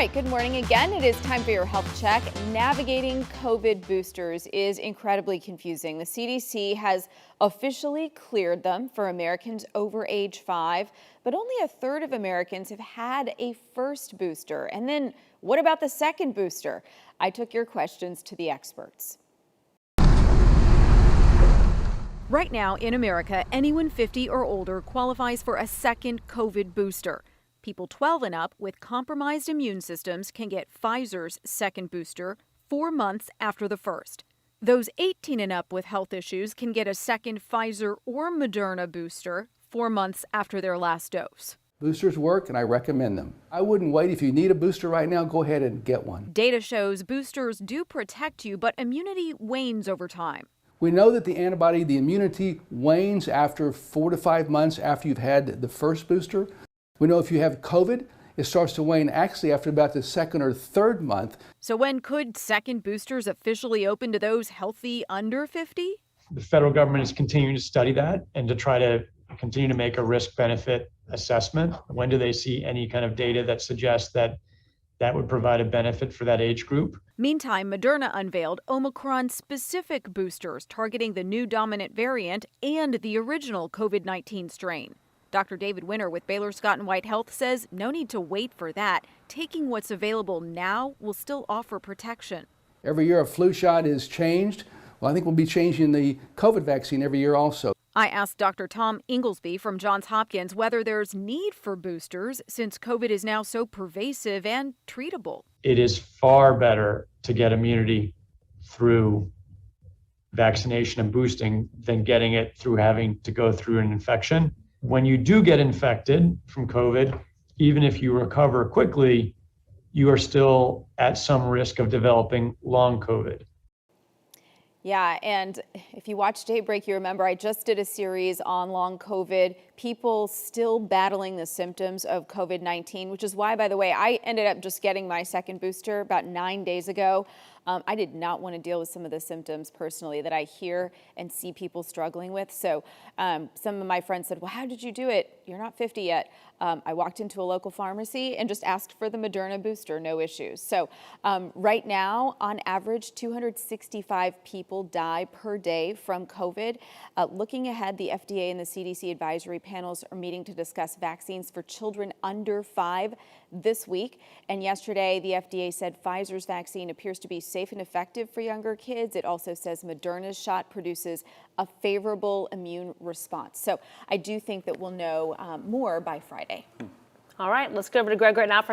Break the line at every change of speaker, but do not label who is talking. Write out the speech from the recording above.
All right, good morning again. It is time for your health check. Navigating COVID boosters is incredibly confusing. The CDC has officially cleared them for Americans over age 5, but only a third of Americans have had a first booster. And then what about the second booster? I took your questions to the experts. Right now in America, anyone 50 or older qualifies for a second COVID booster. People 12 and up with compromised immune systems can get Pfizer's second booster 4 months after the first. Those 18 and up with health issues can get a second Pfizer or Moderna booster 4 months after their last dose.
Boosters work and I recommend them. I wouldn't wait. If you need a booster right now, go ahead and get one.
Data shows boosters do protect you, but immunity wanes over time.
We know that the immunity wanes after 4 to 5 months after you've had the first booster. We know if you have COVID, it starts to wane actually after about the second or third month.
So when could second boosters officially open to those healthy under 50?
The federal government is continuing to study that and to try to continue to make a risk-benefit assessment. When do they see any kind of data that suggests that that would provide a benefit for that age group?
Meantime, Moderna unveiled Omicron-specific boosters targeting the new dominant variant and the original COVID-19 strain. Dr. David Winter with Baylor Scott & White Health says no need to wait for that. Taking what's available now will still offer protection.
Every year a flu shot is changed. Well, I think we'll be changing the COVID vaccine every year also.
I asked Dr. Tom Inglesby from Johns Hopkins whether there's need for boosters since COVID is now so pervasive and treatable.
It is far better to get immunity through vaccination and boosting than getting it through having to go through an infection. When you do get infected from COVID, even if you recover quickly, you are still at some risk of developing long COVID.
Yeah, and if you watch Daybreak, you remember I just did a series on long COVID, people still battling the symptoms of COVID-19, which is why, by the way, I ended up just getting my second booster about 9 days ago. I did not want to deal with some of the symptoms personally that I hear and see people struggling with. So some of my friends said, well, how did you do it? You're not 50 yet. I walked into a local pharmacy and just asked for the Moderna booster, no issues. So right now, on average, 265 people die per day from COVID. Looking ahead, the FDA and the CDC advisory panels are meeting to discuss vaccines for children under 5 this week. And yesterday, the FDA said Pfizer's vaccine appears to be safe and effective for younger kids. It also says Moderna's shot produces a favorable immune response. So I do think that we'll know more by Friday.
All right, let's go over to Greg right now for